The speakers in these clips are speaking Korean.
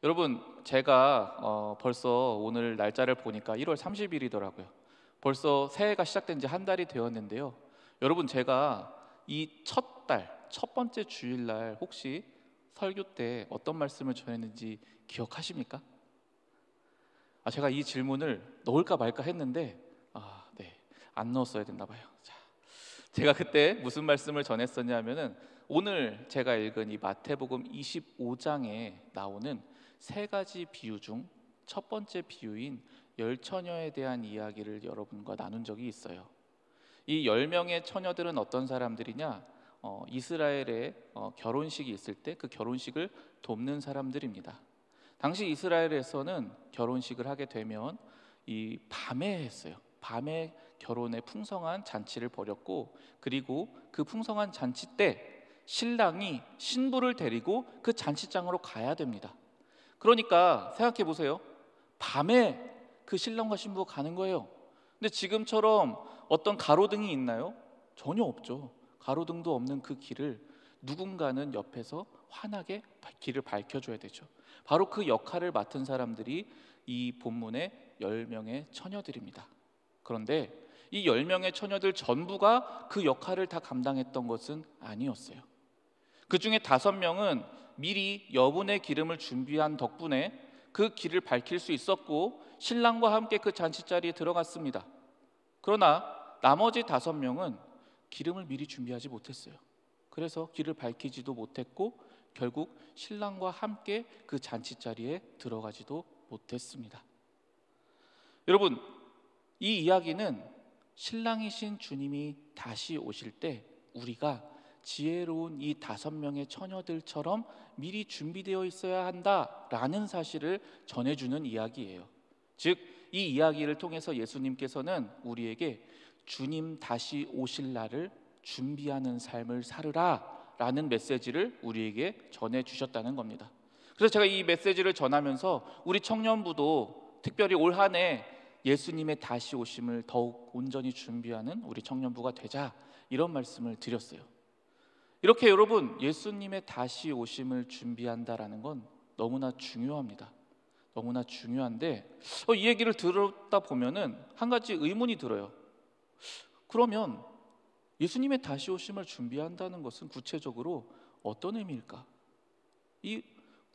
여러분, 제가 벌써 오늘 날짜를 보니까 1월 30일이더라고요. 벌써 새해가 시작된 지 한 달이 되었는데요. 여러분, 제가 이 첫 번째 주일날 혹시 설교 때 어떤 말씀을 전했는지 기억하십니까? 제가 이 질문을 넣을까 말까 했는데 네, 안 넣었어야 됐나 봐요. 자, 제가 그때 무슨 말씀을 전했었냐면은 오늘 제가 읽은 이 마태복음 25장에 나오는 세 가지 비유 중 첫 번째 비유인 열 처녀에 대한 이야기를 여러분과 나눈 적이 있어요. 이 10명의 처녀들은 어떤 사람들이냐? 이스라엘에 결혼식이 있을 때 그 결혼식을 돕는 사람들입니다. 당시 이스라엘에서는 결혼식을 하게 되면 이 밤에 했어요. 밤에 결혼의 풍성한 잔치를 벌였고, 그리고 그 풍성한 잔치 때 신랑이 신부를 데리고 그 잔치장으로 가야 됩니다. 그러니까 생각해 보세요. 밤에 그 신랑과 신부가 가는 거예요. 근데 지금처럼 어떤 가로등이 있나요? 전혀 없죠. 가로등도 없는 그 길을 누군가는 옆에서 환하게 길을 밝혀줘야 되죠. 바로 그 역할을 맡은 사람들이 이 본문의 10명의 처녀들입니다. 그런데 이 10명의 처녀들 전부가 그 역할을 다 감당했던 것은 아니었어요. 그 중에 5명은 미리 여분의 기름을 준비한 덕분에 그 길을 밝힐 수 있었고 신랑과 함께 그 잔치자리에 들어갔습니다. 그러나 나머지 5명은 기름을 미리 준비하지 못했어요. 그래서 길을 밝히지도 못했고 결국 신랑과 함께 그 잔치자리에 들어가지도 못했습니다. 여러분, 이 이야기는 신랑이신 주님이 다시 오실 때 우리가 지혜로운 이 5명의 처녀들처럼 미리 준비되어 있어야 한다라는 사실을 전해주는 이야기예요. 즉, 이 이야기를 통해서 예수님께서는 우리에게 주님 다시 오실 날을 준비하는 삶을 살으라 라는 메시지를 우리에게 전해주셨다는 겁니다. 그래서 제가 이 메시지를 전하면서 우리 청년부도 특별히 올 한 해 예수님의 다시 오심을 더욱 온전히 준비하는 우리 청년부가 되자, 이런 말씀을 드렸어요. 이렇게 여러분, 예수님의 다시 오심을 준비한다라는 건 너무나 중요합니다. 너무나 중요한데 이 얘기를 들었다 보면은 한 가지 의문이 들어요. 그러면 예수님의 다시 오심을 준비한다는 것은 구체적으로 어떤 의미일까? 이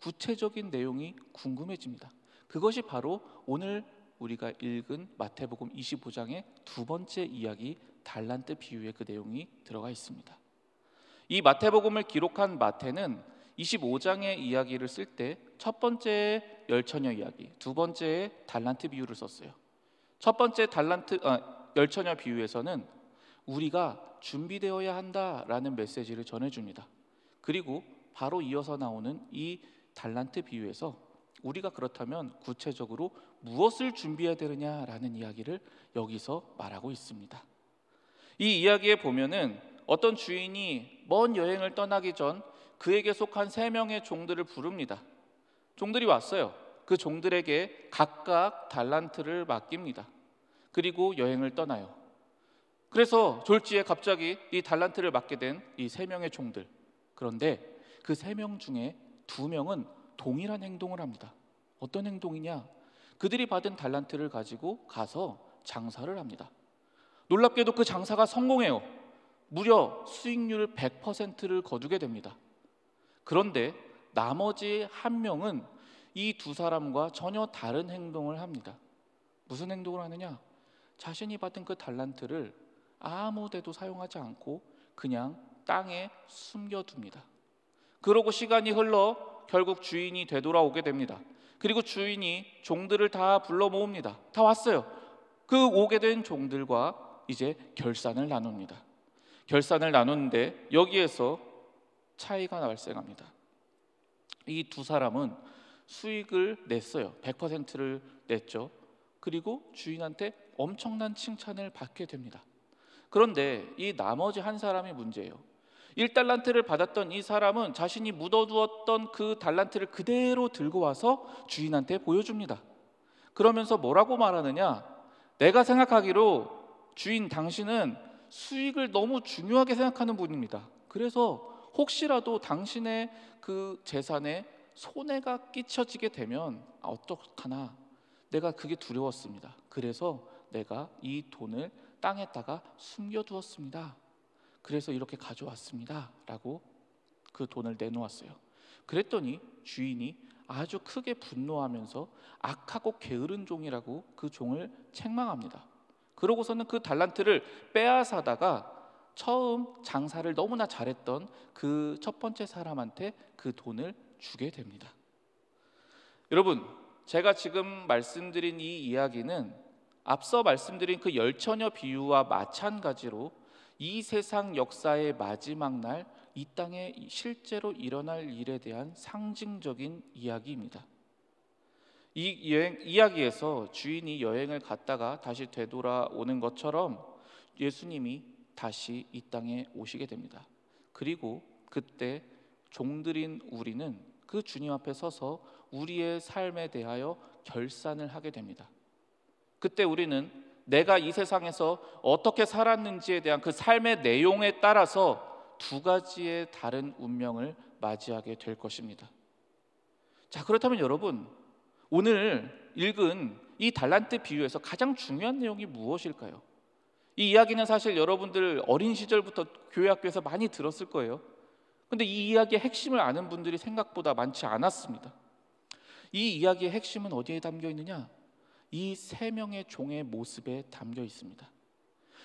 구체적인 내용이 궁금해집니다. 그것이 바로 오늘 우리가 읽은 마태복음 25장의 두 번째 이야기 달란트 비유의 그 내용이 들어가 있습니다. 이 마태복음을 기록한 마태는 25장의 이야기를 쓸 때 첫 번째 열처녀 이야기, 두 번째 달란트 비유를 썼어요. 첫 번째 열처녀 비유에서는 우리가 준비되어야 한다라는 메시지를 전해줍니다. 그리고 바로 이어서 나오는 이 달란트 비유에서 우리가 그렇다면 구체적으로 무엇을 준비해야 되느냐라는 이야기를 여기서 말하고 있습니다. 이 이야기에 보면은 어떤 주인이 먼 여행을 떠나기 전 그에게 속한 3명의 종들을 부릅니다. 종들이 왔어요. 그 종들에게 각각 달란트를 맡깁니다. 그리고 여행을 떠나요. 그래서 졸지에 갑자기 이 달란트를 맡게 된 이 3명의 종들, 그런데 그 3명 중에 2명은 동일한 행동을 합니다. 어떤 행동이냐? 그들이 받은 달란트를 가지고 가서 장사를 합니다. 놀랍게도 그 장사가 성공해요. 무려 수익률 100%를 거두게 됩니다. 그런데 나머지 1명은 이 2사람과 전혀 다른 행동을 합니다. 무슨 행동을 하느냐? 자신이 받은 그 달란트를 아무 데도 사용하지 않고 그냥 땅에 숨겨둡니다. 그러고 시간이 흘러 결국 주인이 되돌아오게 됩니다. 그리고 주인이 종들을 다 불러 모읍니다. 다 왔어요. 그 오게 된 종들과 이제 결산을 나눕니다. 결산을 나누는데 여기에서 차이가 발생합니다. 이 2사람은 수익을 냈어요. 100%를 냈죠. 그리고 주인한테 엄청난 칭찬을 받게 됩니다. 그런데 이 나머지 1사람이 문제예요. 1달란트를 받았던 이 사람은 자신이 묻어두었던 그 달란트를 그대로 들고 와서 주인한테 보여줍니다. 그러면서 뭐라고 말하느냐? 내가 생각하기로 주인, 당신은 수익을 너무 중요하게 생각하는 분입니다. 그래서 혹시라도 당신의 그 재산에 손해가 끼쳐지게 되면 어떡하나, 내가 그게 두려웠습니다. 그래서 내가 이 돈을 땅에다가 숨겨두었습니다. 그래서 이렇게 가져왔습니다 라고 그 돈을 내놓았어요. 그랬더니 주인이 아주 크게 분노하면서 악하고 게으른 종이라고 그 종을 책망합니다. 그러고서는 그 달란트를 빼앗아다가 처음 장사를 너무나 잘했던 그 첫 번째 사람한테 그 돈을 주게 됩니다. 여러분, 제가 지금 말씀드린 이 이야기는 앞서 말씀드린 그 열처녀 비유와 마찬가지로 이 세상 역사의 마지막 날 이 땅에 실제로 일어날 일에 대한 상징적인 이야기입니다. 이 이야기에서 주인이 여행을 갔다가 다시 되돌아오는 것처럼 예수님이 다시 이 땅에 오시게 됩니다. 그리고 그때 종들인 우리는 그 주님 앞에 서서 우리의 삶에 대하여 결산을 하게 됩니다. 그때 우리는 내가 이 세상에서 어떻게 살았는지에 대한 그 삶의 내용에 따라서 두 가지의 다른 운명을 맞이하게 될 것입니다. 자, 그렇다면 여러분, 오늘 읽은 이 달란트 비유에서 가장 중요한 내용이 무엇일까요? 이 이야기는 사실 여러분들 어린 시절부터 교회 학교에서 많이 들었을 거예요. 근데 이 이야기의 핵심을 아는 분들이 생각보다 많지 않았습니다. 이 이야기의 핵심은 어디에 담겨 있느냐? 이 세 명의 종의 모습에 담겨 있습니다.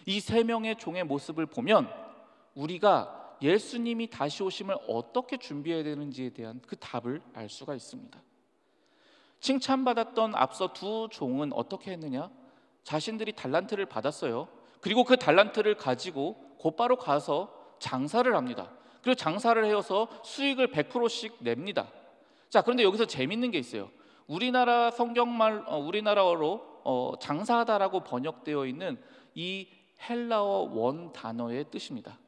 이 세 명의 종의 모습을 보면 우리가 예수님이 다시 오심을 어떻게 준비해야 되는지에 대한 그 답을 알 수가 있습니다. 칭찬받았던 앞서 두 종은 어떻게 했느냐? 자신들이 달란트를 받았어요. 그리고 그 달란트를 가지고 곧바로 가서 장사를 합니다. 그리고 장사를 해서 수익을 100%씩 냅니다. 자, 그런데 여기서 재밌는 게 있어요. 우리나라 성경말, 우리나라어로 장사하다라고 번역되어 있는 이 헬라어 원 단어의 뜻입니다.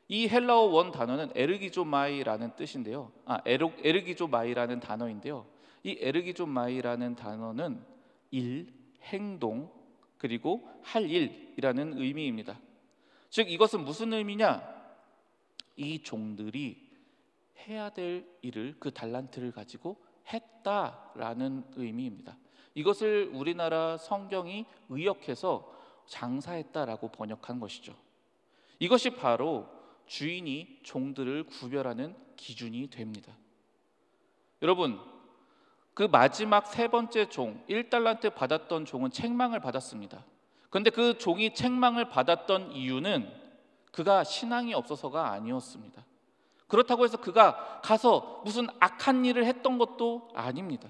이 헬라어 원 단어는 에르기조마이라는 뜻인데요. 에르기조마이라는 단어인데요. 이 에르기조마이라는 단어는 일, 행동, 그리고 할 일이라는 의미입니다. 즉 이것은 무슨 의미냐? 이 종들이 해야 될 일을, 그 달란트를 가지고 했다라는 의미입니다. 이것을 우리나라 성경이 의역해서 장사했다라고 번역한 것이죠. 이것이 바로 주인이 종들을 구별하는 기준이 됩니다. 여러분, 그 마지막 세 번째 종, 1달란트 받았던 종은 책망을 받았습니다. 그런데 그 종이 책망을 받았던 이유는 그가 신앙이 없어서가 아니었습니다. 그렇다고 해서 그가 가서 무슨 악한 일을 했던 것도 아닙니다.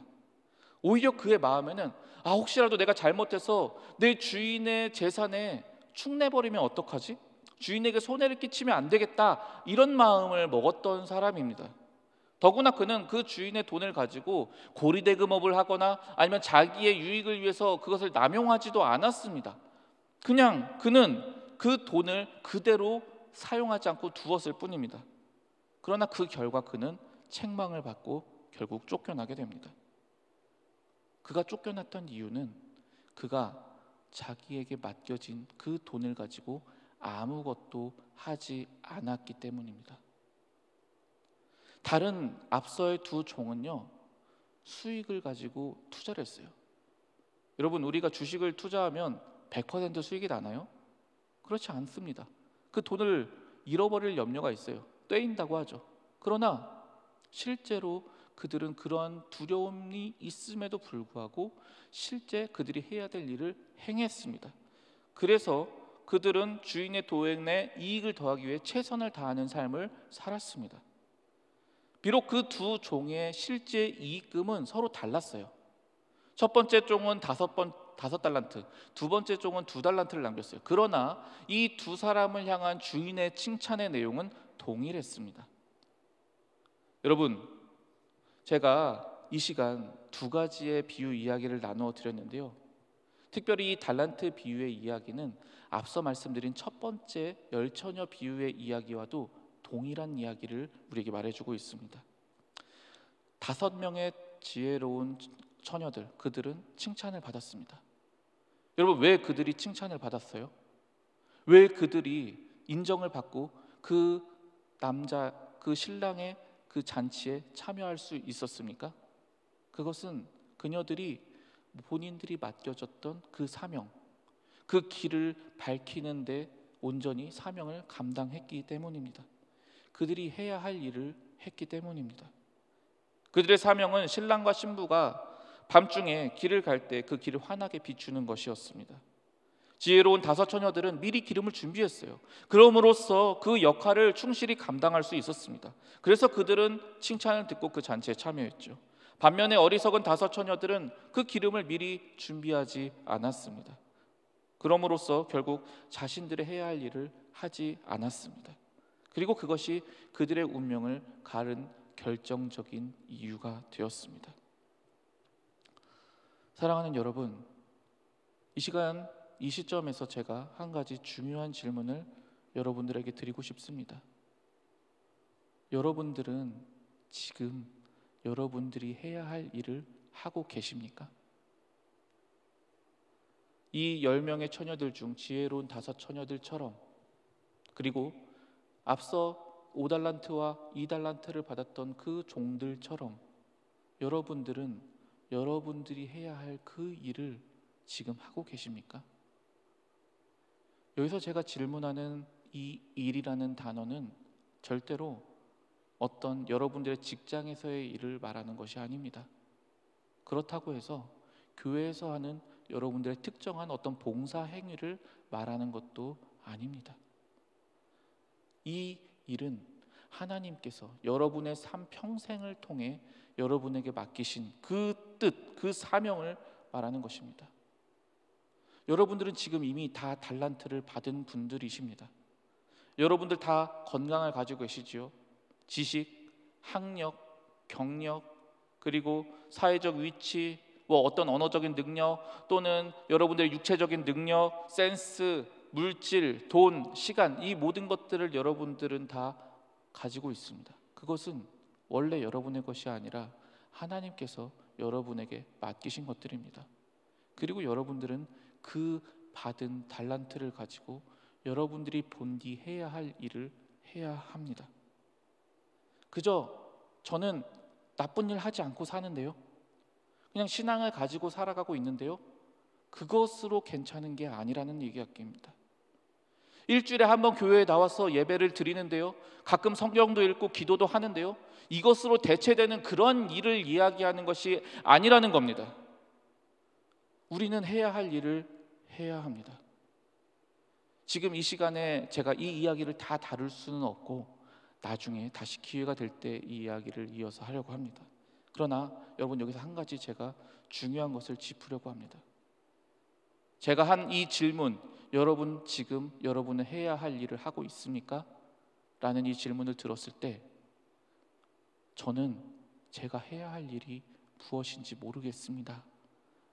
오히려 그의 마음에는 혹시라도 내가 잘못해서 내 주인의 재산에 축내버리면 어떡하지? 주인에게 손해를 끼치면 안 되겠다, 이런 마음을 먹었던 사람입니다. 더구나 그는 그 주인의 돈을 가지고 고리대금업을 하거나 아니면 자기의 유익을 위해서 그것을 남용하지도 않았습니다. 그냥 그는 그 돈을 그대로 사용하지 않고 두었을 뿐입니다. 그러나 그 결과 그는 책망을 받고 결국 쫓겨나게 됩니다. 그가 쫓겨났던 이유는 그가 자기에게 맡겨진 그 돈을 가지고 아무것도 하지 않았기 때문입니다. 다른 앞서의 두 종은요, 수익을 가지고 투자를 했어요. 여러분, 우리가 주식을 투자하면 100% 수익이 나나요? 그렇지 않습니다. 그 돈을 잃어버릴 염려가 있어요. 떼인다고 하죠. 그러나 실제로 그들은 그러한 두려움이 있음에도 불구하고 실제 그들이 해야 될 일을 행했습니다. 그래서 그들은 주인의 도행에 이익을 더하기 위해 최선을 다하는 삶을 살았습니다. 비록 그 두 종의 실제 이익금은 서로 달랐어요. 첫 번째 종은 5달란트, 두 번째 종은 2달란트를 남겼어요. 그러나 이 두 사람을 향한 주인의 칭찬의 내용은 동일했습니다. 여러분, 제가 이 시간 두 가지의 비유 이야기를 나누어 드렸는데요. 특별히 이 달란트 비유의 이야기는 앞서 말씀드린 첫 번째 열처녀 비유의 이야기와도 동일한 이야기를 우리에게 말해주고 있습니다. 5명의 지혜로운 처녀들, 그들은 칭찬을 받았습니다. 여러분, 왜 그들이 칭찬을 받았어요? 왜 그들이 인정을 받고 그 남자, 그 신랑의 그 잔치에 참여할 수 있었습니까? 그것은 그녀들이 본인들이 맡겨졌던 그 사명, 그 길을 밝히는데 온전히 사명을 감당했기 때문입니다. 그들이 해야 할 일을 했기 때문입니다. 그들의 사명은 신랑과 신부가 밤중에 길을 갈 때 그 길을 환하게 비추는 것이었습니다. 지혜로운 5처녀들은 미리 기름을 준비했어요. 그럼으로써 그 역할을 충실히 감당할 수 있었습니다. 그래서 그들은 칭찬을 듣고 그 잔치에 참여했죠. 반면에 어리석은 5처녀들은 그 기름을 미리 준비하지 않았습니다. 그럼으로써 결국 자신들의 해야 할 일을 하지 않았습니다. 그리고 그것이 그들의 운명을 가른 결정적인 이유가 되었습니다. 사랑하는 여러분, 이 시간 이 시점에서 제가 한 가지 중요한 질문을 여러분들에게 드리고 싶습니다. 여러분들은 지금 여러분들이 해야 할 일을 하고 계십니까? 이 10명의 처녀들 중 지혜로운 5처녀들처럼, 그리고 앞서 5달란트와 2달란트를 받았던 그 종들처럼 여러분들은 여러분들이 해야 할 그 일을 지금 하고 계십니까? 여기서 제가 질문하는 이 일이라는 단어는 절대로 어떤 여러분들의 직장에서의 일을 말하는 것이 아닙니다. 그렇다고 해서 교회에서 하는 여러분들의 특정한 어떤 봉사 행위를 말하는 것도 아닙니다. 이 일은 하나님께서 여러분의 삶 평생을 통해 여러분에게 맡기신 그 뜻, 그 사명을 말하는 것입니다. 여러분들은 지금 이미 다 달란트를 받은 분들이십니다. 여러분들 다 건강을 가지고 계시지요. 지식, 학력, 경력, 그리고 사회적 위치, 어떤 언어적인 능력, 또는 여러분들의 육체적인 능력, 센스, 물질, 돈, 시간, 이 모든 것들을 여러분들은 다 가지고 있습니다. 그것은 원래 여러분의 것이 아니라 하나님께서 여러분에게 맡기신 것들입니다. 그리고 여러분들은 그 받은 달란트를 가지고 여러분들이 본디 해야 할 일을 해야 합니다. 그저 저는 나쁜 일 하지 않고 사는데요, 그냥 신앙을 가지고 살아가고 있는데요, 그것으로 괜찮은 게 아니라는 얘기입니다. 일주일에 한 번 교회에 나와서 예배를 드리는데요, 가끔 성경도 읽고 기도도 하는데요, 이것으로 대체되는 그런 일을 이야기하는 것이 아니라는 겁니다. 우리는 해야 할 일을 해야 합니다. 지금 이 시간에 제가 이 이야기를 다 다룰 수는 없고 나중에 다시 기회가 될 때 이 이야기를 이어서 하려고 합니다. 그러나 여러분, 여기서 한 가지 제가 중요한 것을 짚으려고 합니다. 제가 한 이 질문, 여러분 지금 여러분은 해야 할 일을 하고 있습니까? 라는 이 질문을 들었을 때 저는 제가 해야 할 일이 무엇인지 모르겠습니다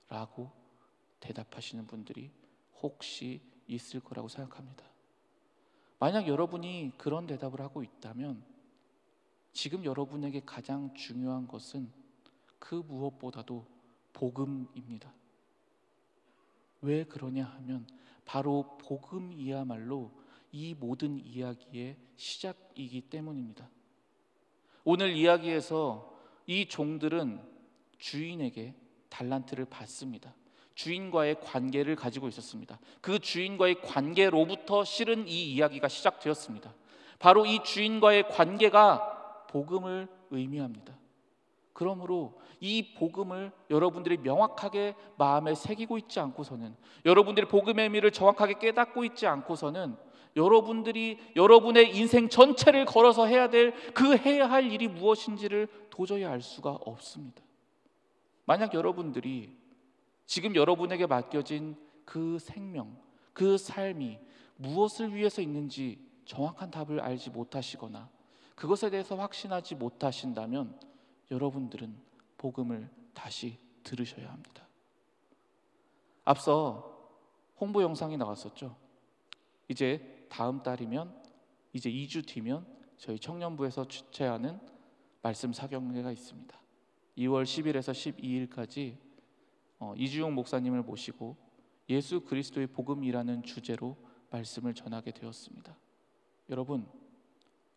라고 대답하시는 분들이 혹시 있을 거라고 생각합니다. 만약 여러분이 그런 대답을 하고 있다면 지금 여러분에게 가장 중요한 것은 그 무엇보다도 복음입니다. 왜 그러냐 하면 바로 복음이야말로 이 모든 이야기의 시작이기 때문입니다. 오늘 이야기에서 이 종들은 주인에게 달란트를 받습니다. 주인과의 관계를 가지고 있었습니다. 그 주인과의 관계로부터 실은 이 이야기가 시작되었습니다. 바로 이 주인과의 관계가 복음을 의미합니다. 그러므로 이 복음을 여러분들이 명확하게 마음에 새기고 있지 않고서는, 여러분들이 복음의 의미를 정확하게 깨닫고 있지 않고서는 여러분들이 여러분의 인생 전체를 걸어서 해야 할 일이 무엇인지를 도저히 알 수가 없습니다. 만약 여러분들이 지금 여러분에게 맡겨진 그 생명, 그 삶이 무엇을 위해서 있는지 정확한 답을 알지 못하시거나 그것에 대해서 확신하지 못하신다면 여러분들은 복음을 다시 들으셔야 합니다. 앞서 홍보 영상이 나왔었죠. 이제 다음 달이면, 이제 2주 뒤면 저희 청년부에서 주최하는 말씀 사경회가 있습니다. 2월 10일에서 12일까지 이주용 목사님을 모시고 예수 그리스도의 복음이라는 주제로 말씀을 전하게 되었습니다. 여러분,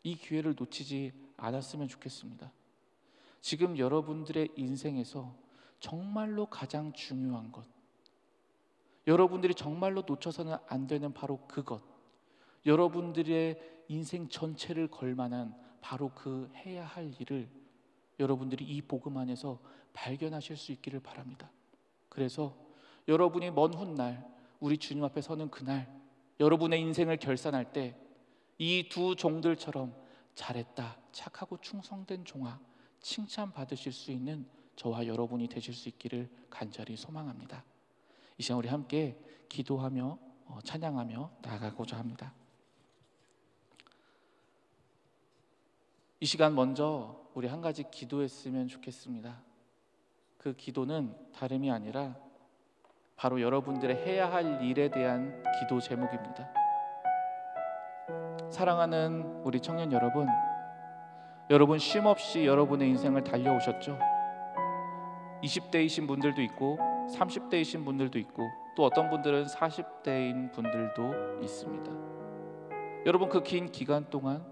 이 기회를 놓치지 않았으면 좋겠습니다. 지금 여러분들의 인생에서 정말로 가장 중요한 것, 여러분들이 정말로 놓쳐서는 안 되는 바로 그것, 여러분들의 인생 전체를 걸 만한 바로 그 해야 할 일을 여러분들이 이 복음 안에서 발견하실 수 있기를 바랍니다. 그래서 여러분이 먼 훗날 우리 주님 앞에 서는 그날, 여러분의 인생을 결산할 때 이 두 종들처럼 잘했다, 착하고 충성된 종아, 칭찬받으실 수 있는 저와 여러분이 되실 수 있기를 간절히 소망합니다. 이 시간 우리 함께 기도하며 찬양하며 나아가고자 합니다. 이 시간 먼저 우리 한 가지 기도했으면 좋겠습니다. 그 기도는 다름이 아니라 바로 여러분들의 해야 할 일에 대한 기도 제목입니다. 사랑하는 우리 청년 여러분, 여러분 쉼없이 여러분의 인생을 달려오셨죠? 20대이신 분들도 있고 30대이신 분들도 있고 또 어떤 분들은 40대인 분들도 있습니다. 여러분 그 긴 기간 동안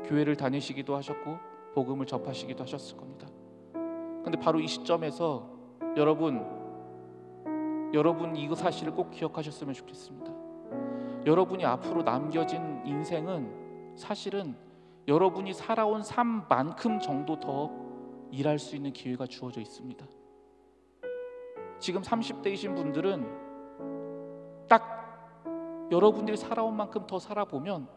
교회를 다니시기도 하셨고 복음을 접하시기도 하셨을 겁니다. 그런데 바로 이 시점에서 여러분 이 사실을 꼭 기억하셨으면 좋겠습니다. 여러분이 앞으로 남겨진 인생은 사실은 여러분이 살아온 삶만큼 정도 더 일할 수 있는 기회가 주어져 있습니다. 지금 30대이신 분들은 딱 여러분들이 살아온 만큼 더 살아보면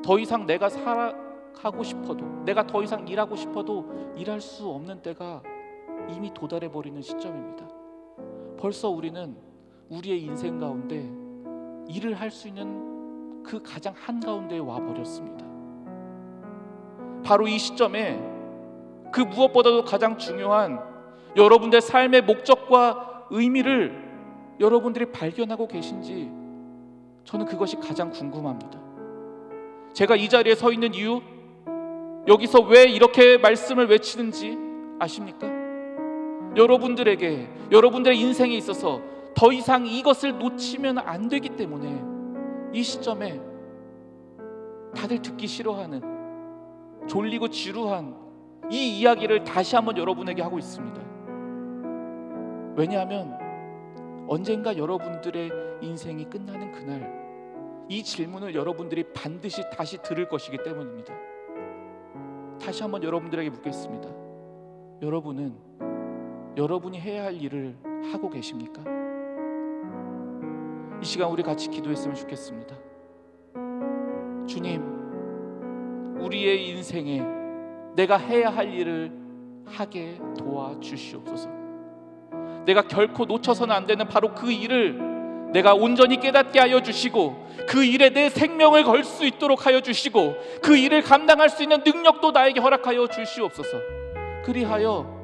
더 이상 내가 살아가고 싶어도, 내가 더 이상 일하고 싶어도 일할 수 없는 때가 이미 도달해버리는 시점입니다. 벌써 우리는 우리의 인생 가운데 일을 할 수 있는 그 가장 한가운데에 와버렸습니다. 바로 이 시점에 그 무엇보다도 가장 중요한 여러분들의 삶의 목적과 의미를 여러분들이 발견하고 계신지 저는 그것이 가장 궁금합니다. 제가 이 자리에 서 있는 이유, 여기서 왜 이렇게 말씀을 외치는지 아십니까? 여러분들에게, 여러분들의 인생에 있어서 더 이상 이것을 놓치면 안 되기 때문에 이 시점에 다들 듣기 싫어하는, 졸리고 지루한 이 이야기를 다시 한번 여러분에게 하고 있습니다. 왜냐하면 언젠가 여러분들의 인생이 끝나는 그날 이 질문을 여러분들이 반드시 다시 들을 것이기 때문입니다. 다시 한번 여러분들에게 묻겠습니다. 여러분은 여러분이 해야 할 일을 하고 계십니까? 이 시간 우리 같이 기도했으면 좋겠습니다. 주님, 우리의 인생에 내가 해야 할 일을 하게 도와주시옵소서. 내가 결코 놓쳐서는 안 되는 바로 그 일을 내가 온전히 깨닫게 하여 주시고 그 일에 내 생명을 걸 수 있도록 하여 주시고 그 일을 감당할 수 있는 능력도 나에게 허락하여 주시옵소서. 그리하여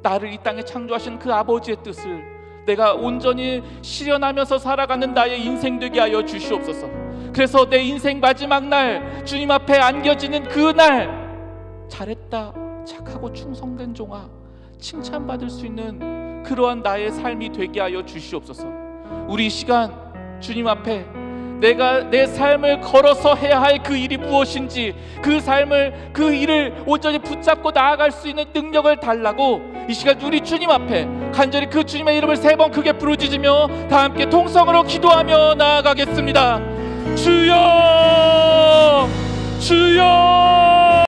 나를 이 땅에 창조하신 그 아버지의 뜻을 내가 온전히 실현하면서 살아가는 나의 인생 되게 하여 주시옵소서. 그래서 내 인생 마지막 날 주님 앞에 안겨지는 그날 잘했다, 착하고 충성된 종아, 칭찬받을 수 있는 그러한 나의 삶이 되게 하여 주시옵소서. 우리 이 시간 주님 앞에 내가 내 삶을 걸어서 해야 할 그 일이 무엇인지, 그 일을 온전히 붙잡고 나아갈 수 있는 능력을 달라고 이 시간 우리 주님 앞에 간절히 그 주님의 이름을 3번 크게 부르짖으며 다 함께 통성으로 기도하며 나아가겠습니다. 주여, 주여.